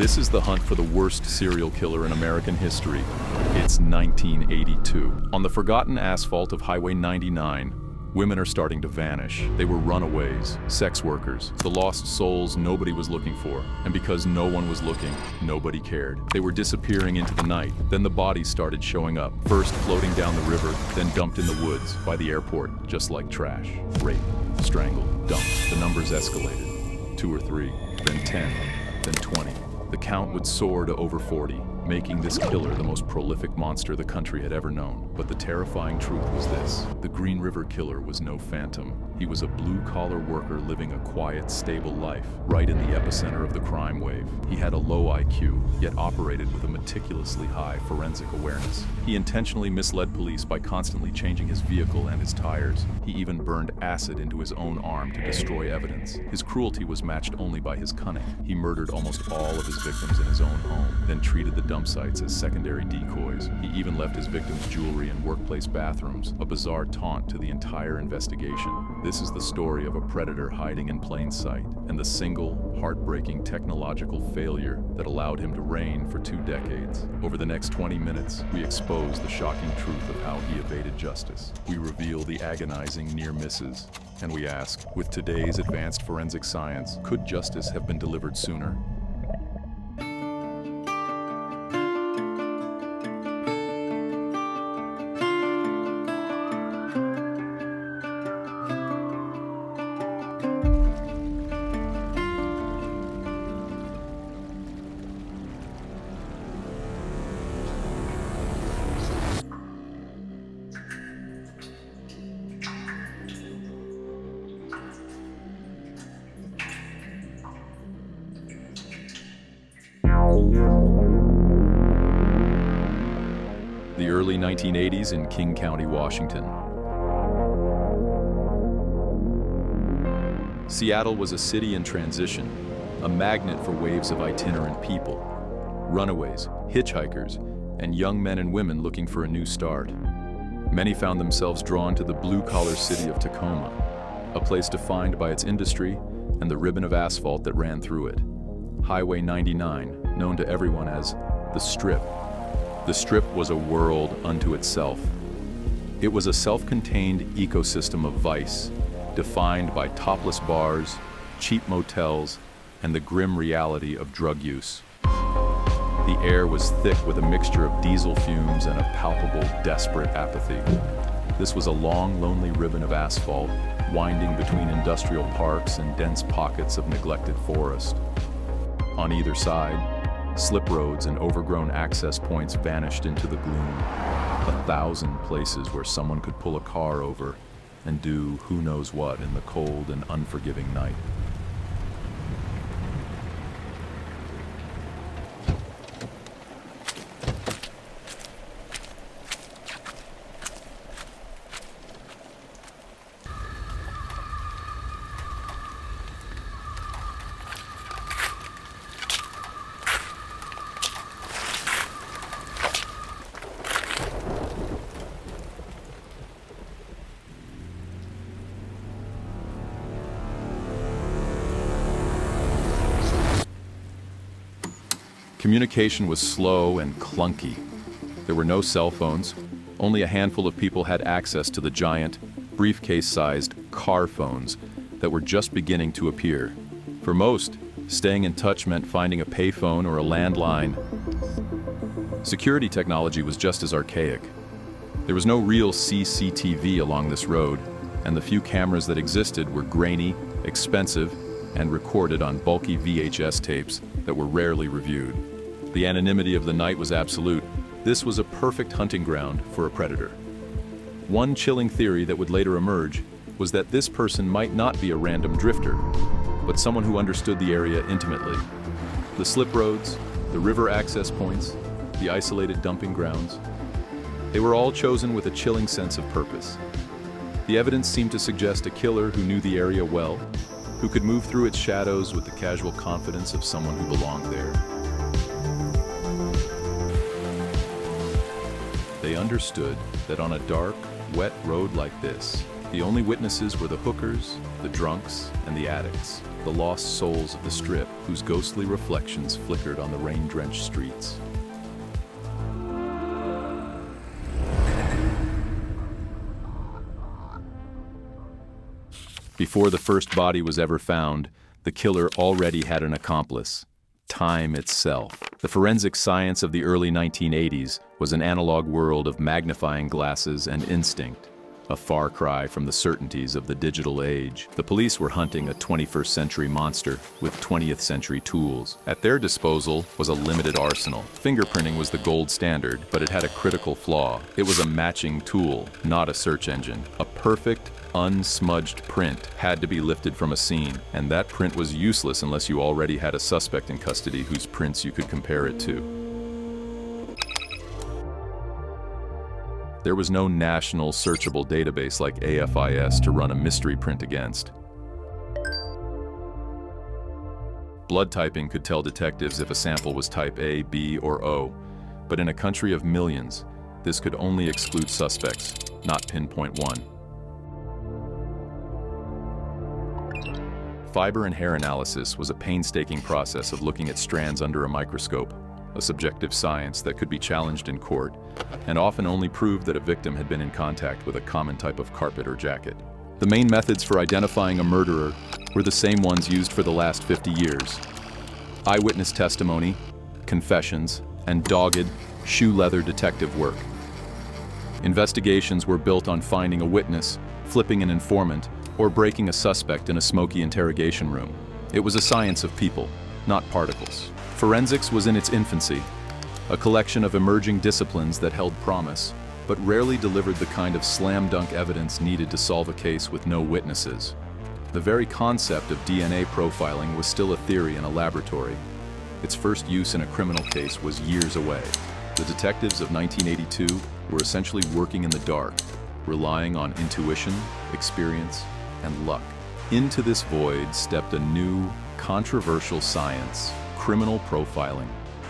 This is the hunt for the worst serial killer in American history. It's 1982. On the forgotten asphalt of Highway 99, women are starting to vanish. They were runaways, sex workers, the lost souls nobody was looking for. And because no one was looking, nobody cared. They were disappearing into the night. Then the bodies started showing up, first floating down the river, then dumped in the woods by the airport, just like trash. Rape, strangled, dumped. The numbers escalated. 2 or 3, then 10, then 20. The count would soar to over 40, making this killer the most prolific monster the country had ever known. But the terrifying truth was this: the Green River Killer was no phantom. He was a blue-collar worker living a quiet, stable life, right in the epicenter of the crime wave. He had a low IQ, yet operated with a meticulously high forensic awareness. He intentionally misled police by constantly changing his vehicle and his tires. He even burned acid into his own arm to destroy evidence. His cruelty was matched only by his cunning. He murdered almost all of his victims in his own home, then treated the dump sites as secondary decoys. He even left his victims' jewelry in workplace bathrooms, a bizarre taunt to the entire investigation. This is the story of a predator hiding in plain sight, and the single, heartbreaking technological failure that allowed him to reign for 2 decades. Over the next 20 minutes, we expose the shocking truth of how he evaded justice. We reveal the agonizing near misses, and we ask, with today's advanced forensic science, could justice have been delivered sooner? The early 1980s in King County, Washington. Seattle was a city in transition, a magnet for waves of itinerant people, runaways, hitchhikers, and young men and women looking for a new start. Many found themselves drawn to the blue-collar city of Tacoma, a place defined by its industry and the ribbon of asphalt that ran through it. Highway 99, known to everyone as the Strip. The Strip was a world unto itself. It was a self-contained ecosystem of vice, defined by topless bars, cheap motels, and the grim reality of drug use. The air was thick with a mixture of diesel fumes and a palpable, desperate apathy. This was a long, lonely ribbon of asphalt, winding between industrial parks and dense pockets of neglected forest. On either side, slip roads and overgrown access points vanished into the gloom. 1,000 places where someone could pull a car over and do who knows what in the cold and unforgiving night. Communication was slow and clunky. There were no cell phones. Only a handful of people had access to the giant, briefcase-sized car phones that were just beginning to appear. For most, staying in touch meant finding a payphone or a landline. Security technology was just as archaic. There was no real CCTV along this road, and the few cameras that existed were grainy, expensive, and recorded on bulky VHS tapes that were rarely reviewed. The anonymity of the night was absolute. This was a perfect hunting ground for a predator. One chilling theory that would later emerge was that this person might not be a random drifter, but someone who understood the area intimately. The slip roads, the river access points, the isolated dumping grounds, they were all chosen with a chilling sense of purpose. The evidence seemed to suggest a killer who knew the area well, who could move through its shadows with the casual confidence of someone who belonged there. They understood that on a dark, wet road like this, The only witnesses were the hookers, the drunks, and the addicts, the lost souls of the Strip whose ghostly reflections flickered on the rain-drenched streets. Before the first body was ever found, the killer already had an accomplice: time itself. The forensic science of the early 1980s was an analog world of magnifying glasses and instinct, a far cry from the certainties of the digital age. The police were hunting a 21st century monster with 20th century tools. At their disposal was a limited arsenal. Fingerprinting was the gold standard, but it had a critical flaw. It was a matching tool, not a search engine. A perfect, unsmudged print had to be lifted from a scene, and that print was useless unless you already had a suspect in custody whose prints you could compare it to. There was no national searchable database like AFIS to run a mystery print against. Blood typing could tell detectives if a sample was type A, B, or O, but in a country of millions, this could only exclude suspects, not pinpoint one. Fiber and hair analysis was a painstaking process of looking at strands under a microscope, a subjective science that could be challenged in court, and often only proved that a victim had been in contact with a common type of carpet or jacket. The main methods for identifying a murderer were the same ones used for the last 50 years. Eyewitness testimony, confessions, and dogged, shoe-leather detective work. Investigations were built on finding a witness, flipping an informant, or breaking a suspect in a smoky interrogation room. It was a science of people, not particles. Forensics was in its infancy, a collection of emerging disciplines that held promise, but rarely delivered the kind of slam-dunk evidence needed to solve a case with no witnesses. The very concept of DNA profiling was still a theory in a laboratory. Its first use in a criminal case was years away. The detectives of 1982 were essentially working in the dark, relying on intuition, experience, and luck. Into this void stepped a new, controversial science: criminal profiling.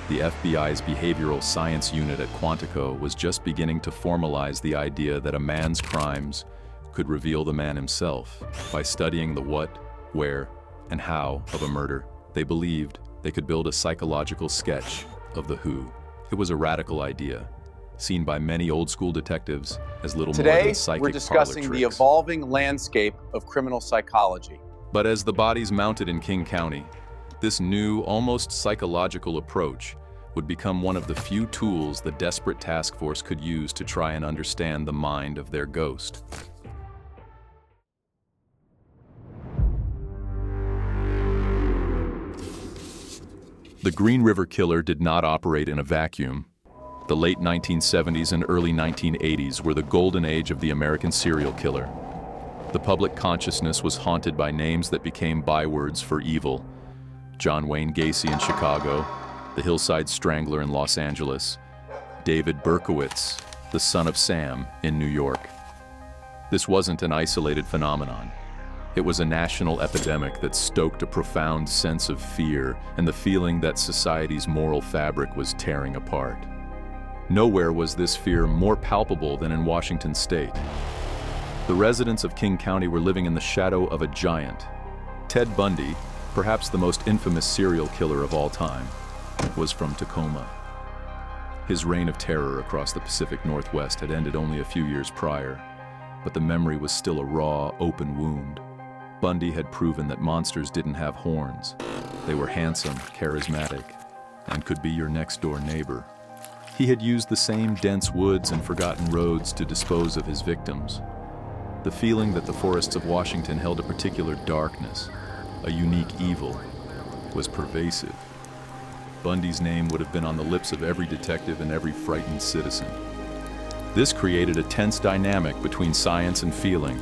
The FBI's behavioral science unit at Quantico was just beginning to formalize the idea that a man's crimes could reveal the man himself. By studying the what, where, and how of a murder, they believed they could build a psychological sketch of the who. It was a radical idea, seen by many old-school detectives as little more than psychic Today, we're discussing parlor the tricks. evolving landscape of criminal psychology. But as the bodies mounted in King County, this new, almost psychological approach would become one of the few tools the desperate task force could use to try and understand the mind of their ghost. The Green River Killer did not operate in a vacuum. The late 1970s and early 1980s were the golden age of the American serial killer. The public consciousness was haunted by names that became bywords for evil: John Wayne Gacy in Chicago, the Hillside Strangler in Los Angeles, David Berkowitz, the Son of Sam, in New York. This wasn't an isolated phenomenon. It was a national epidemic that stoked a profound sense of fear and the feeling that society's moral fabric was tearing apart. Nowhere was this fear more palpable than in Washington state. The residents of King County were living in the shadow of a giant. Ted Bundy, perhaps the most infamous serial killer of all time, was from Tacoma. His reign of terror across the Pacific Northwest had ended only a few years prior, but the memory was still a raw, open wound. Bundy had proven that monsters didn't have horns. They were handsome, charismatic, and could be your next-door neighbor. He had used the same dense woods and forgotten roads to dispose of his victims. The feeling that the forests of Washington held a particular darkness, a unique evil, was pervasive. Bundy's name would have been on the lips of every detective and every frightened citizen. This created a tense dynamic between science and feeling.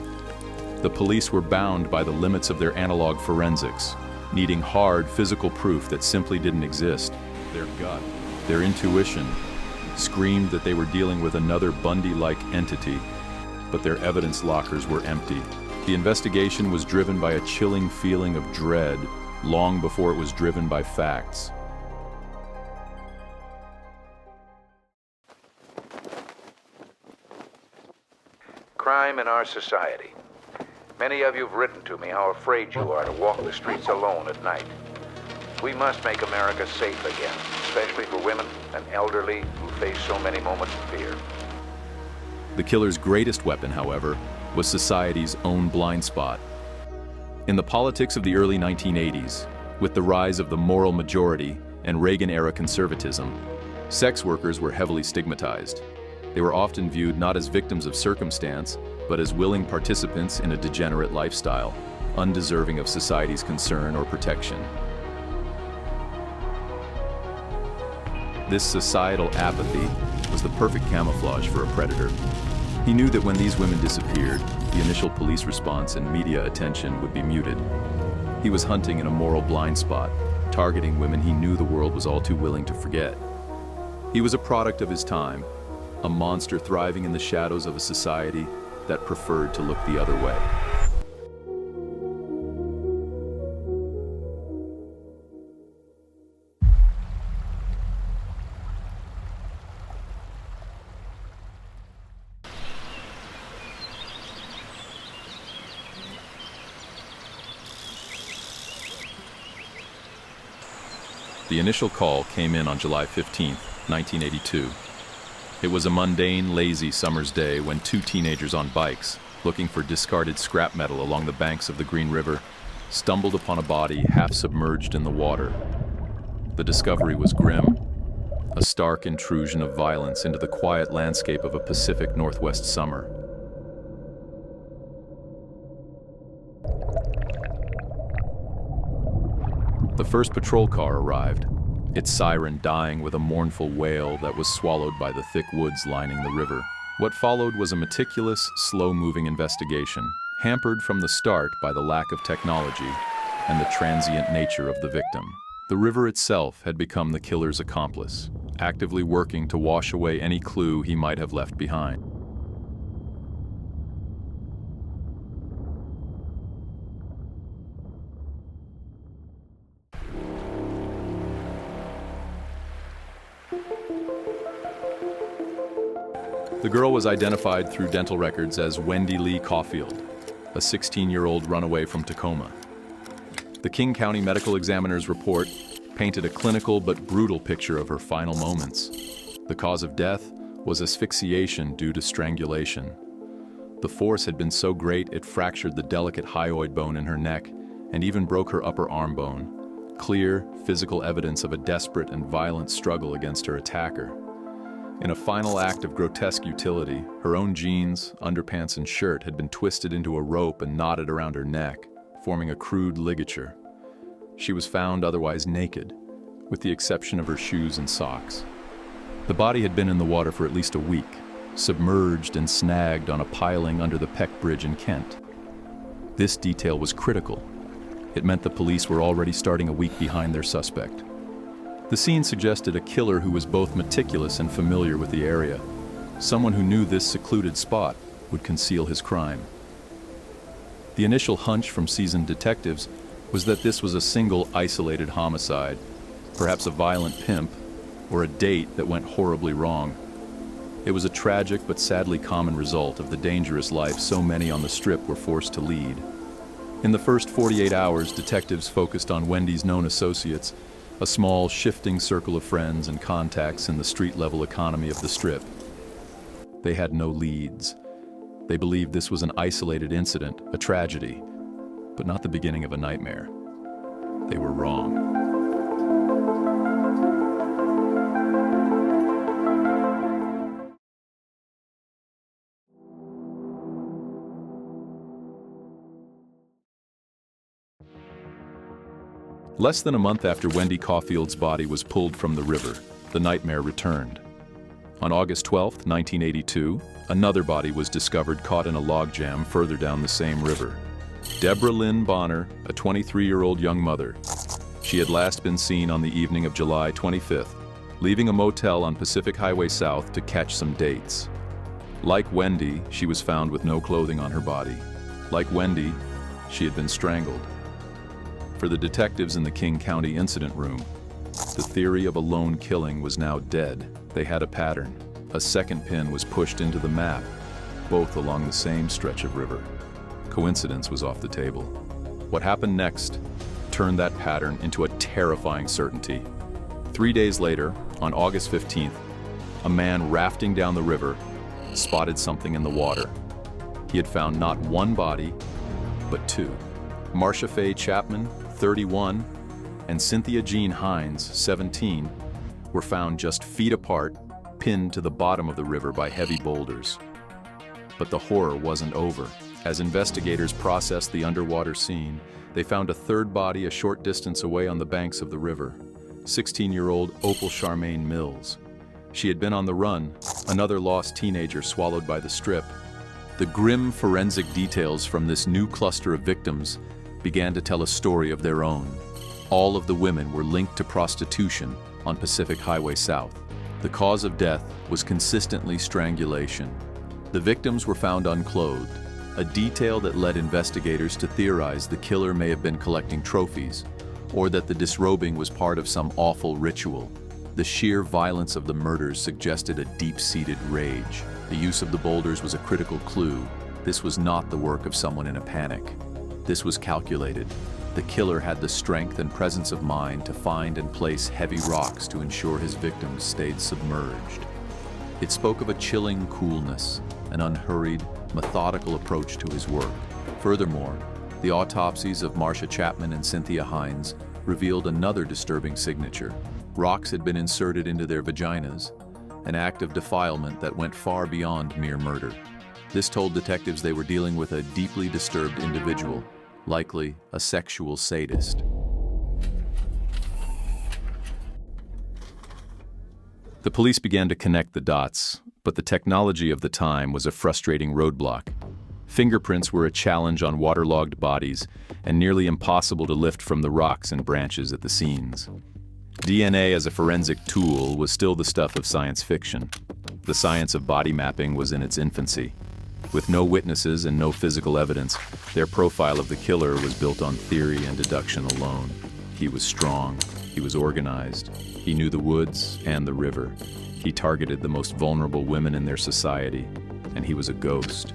The police were bound by the limits of their analog forensics, needing hard physical proof that simply didn't exist. Their gut, their intuition, screamed that they were dealing with another Bundy-like entity, but their evidence lockers were empty. The investigation was driven by a chilling feeling of dread long before it was driven by facts. Crime in our society Many of you have written to me how afraid you are to walk the streets alone at night. We must make America safe again, especially for women and elderly who face so many moments of fear. The killer's greatest weapon, however, was society's own blind spot. In the politics of the early 1980s, with the rise of the moral majority and Reagan-era conservatism, sex workers were heavily stigmatized. They were often viewed not as victims of circumstance, but as willing participants in a degenerate lifestyle, undeserving of society's concern or protection. This societal apathy was the perfect camouflage for a predator. He knew that when these women disappeared, the initial police response and media attention would be muted. He was hunting in a moral blind spot, targeting women he knew the world was all too willing to forget. He was a product of his time, a monster thriving in the shadows of a society that preferred to look the other way. The initial call came in on July 15, 1982. It was a mundane, lazy summer's day when two teenagers on bikes, looking for discarded scrap metal along the banks of the Green River, stumbled upon a body half submerged in the water. The discovery was grim, a stark intrusion of violence into the quiet landscape of a Pacific Northwest summer. The first patrol car arrived, its siren dying with a mournful wail that was swallowed by the thick woods lining the river. What followed was a meticulous, slow-moving investigation, hampered from the start by the lack of technology and the transient nature of the victim. The river itself had become the killer's accomplice, actively working to wash away any clue he might have left behind. The girl was identified through dental records as Wendy Lee Caulfield, a 16-year-old runaway from Tacoma. The King County Medical Examiner's report painted a clinical but brutal picture of her final moments. The cause of death was asphyxiation due to strangulation. The force had been so great it fractured the delicate hyoid bone in her neck and even broke her upper arm bone. Clear, physical evidence of a desperate and violent struggle against her attacker. In a final act of grotesque utility, her own jeans, underpants, and shirt had been twisted into a rope and knotted around her neck, forming a crude ligature. She was found otherwise naked, with the exception of her shoes and socks. The body had been in the water for at least a week, submerged and snagged on a piling under the Peck Bridge in Kent. This detail was critical. It meant the police were already starting a week behind their suspect. The scene suggested a killer who was both meticulous and familiar with the area, someone who knew this secluded spot would conceal his crime. The initial hunch from seasoned detectives was that this was a single isolated homicide, perhaps a violent pimp, or a date that went horribly wrong. It was a tragic but sadly common result of the dangerous life so many on the Strip were forced to lead. In the first 48 hours, detectives focused on Wendy's known associates, a small, shifting circle of friends and contacts in the street-level economy of the Strip. They had no leads. They believed this was an isolated incident, a tragedy, but not the beginning of a nightmare. They were wrong. Less than a month after Wendy Caulfield's body was pulled from the river, the nightmare returned. On August 12, 1982, another body was discovered caught in a logjam further down the same river. Deborah Lynn Bonner, a 23-year-old young mother. She had last been seen on the evening of July 25th, leaving a motel on Pacific Highway South to catch some dates. Like Wendy, she was found with no clothing on her body. Like Wendy, she had been strangled. For the detectives in the King County incident room, the theory of a lone killing was now dead. They had a pattern. A second pin was pushed into the map, both along the same stretch of river. coincidence was off the table. What happened next turned that pattern into a terrifying certainty. 3 days later, on August 15th, a man rafting down the river spotted something in the water. He had found not one body, but two. Marcia Faye Chapman, 31, and Cynthia Jean Hines, 17, were found just feet apart, pinned to the bottom of the river by heavy boulders. But the horror wasn't over. As investigators processed the underwater scene, they found a third body a short distance away on the banks of the river. 16-year-old Opal Charmaine Mills. She had been on the run, another lost teenager swallowed by the strip. The grim forensic details from this new cluster of victims began to tell a story of their own. All of the women were linked to prostitution on Pacific Highway South. The cause of death was consistently strangulation. The victims were found unclothed, a detail that led investigators to theorize the killer may have been collecting trophies, or that the disrobing was part of some awful ritual. The sheer violence of the murders suggested a deep-seated rage. The use of the boulders was a critical clue. This was not the work of someone in a panic. This was calculated. The killer had the strength and presence of mind to find and place heavy rocks to ensure his victims stayed submerged. It spoke of a chilling coolness, an unhurried, methodical approach to his work. Furthermore, the autopsies of Marcia Chapman and Cynthia Hines revealed another disturbing signature. Rocks had been inserted into their vaginas, an act of defilement that went far beyond mere murder. This told detectives they were dealing with a deeply disturbed individual, likely a sexual sadist. The police began to connect the dots, but the technology of the time was a frustrating roadblock. Fingerprints were a challenge on waterlogged bodies and nearly impossible to lift from the rocks and branches at the scenes. DNA as a forensic tool was still the stuff of science fiction. The science of body mapping was in its infancy. With no witnesses and no physical evidence, their profile of the killer was built on theory and deduction alone. He was strong, he was organized, he knew the woods and the river. He targeted the most vulnerable women in their society, and he was a ghost.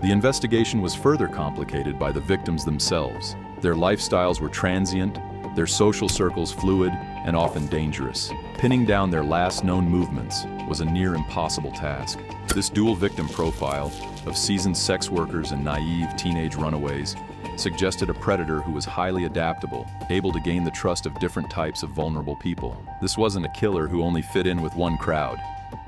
The investigation was further complicated by the victims themselves. Their lifestyles were transient, their social circles fluid, and often dangerous. Pinning down their last known movements was a near impossible task. This dual victim profile of seasoned sex workers and naive teenage runaways suggested a predator who was highly adaptable, able to gain the trust of different types of vulnerable people. This wasn't a killer who only fit in with one crowd.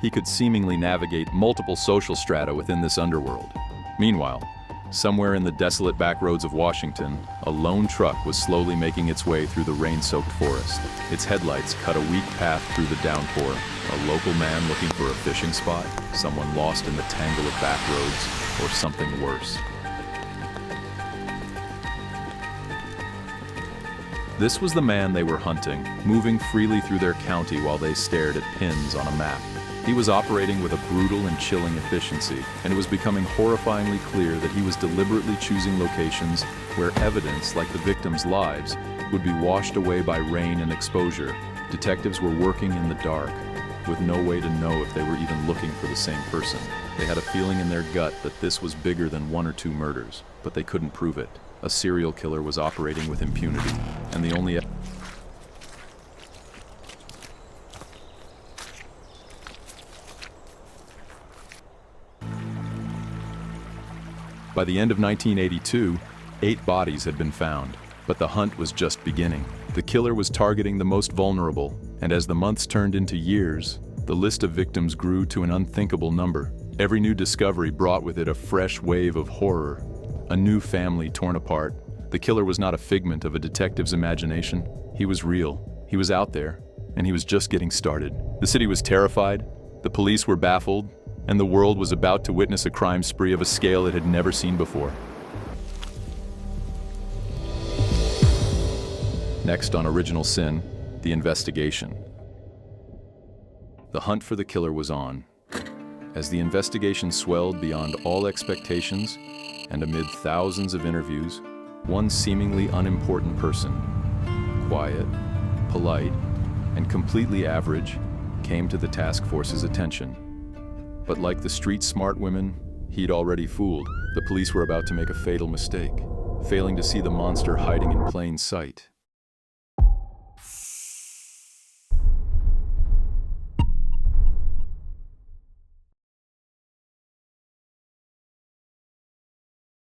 He could seemingly navigate multiple social strata within this underworld. Meanwhile, somewhere in the desolate backroads of Washington, a lone truck was slowly making its way through the rain-soaked forest. Its headlights cut a weak path through the downpour. A local man looking for a fishing spot, someone lost in the tangle of backroads, or something worse. This was the man they were hunting, moving freely through their county while they stared at pins on a map. He was operating with a brutal and chilling efficiency, and it was becoming horrifyingly clear that he was deliberately choosing locations where evidence, like the victims' lives, would be washed away by rain and exposure. Detectives were working in the dark, with no way to know if they were even looking for the same person. They had a feeling in their gut that this was bigger than one or two murders, but they couldn't prove it. A serial killer was operating with impunity, and the only By the end of 1982, 8 bodies had been found, but the hunt was just beginning. The killer was targeting the most vulnerable, and as the months turned into years, the list of victims grew to an unthinkable number. Every new discovery brought with it a fresh wave of horror, a new family torn apart. The killer was not a figment of a detective's imagination. He was real, he was out there, and he was just getting started. The city was terrified, the police were baffled, and the world was about to witness a crime spree of a scale it had never seen before. Next on Original Sin, the investigation. The hunt for the killer was on. As the investigation swelled beyond all expectations, and amid thousands of interviews, one seemingly unimportant person, quiet, polite, and completely average, came to the task force's attention. But like the street-smart women he'd already fooled, the police were about to make a fatal mistake, failing to see the monster hiding in plain sight.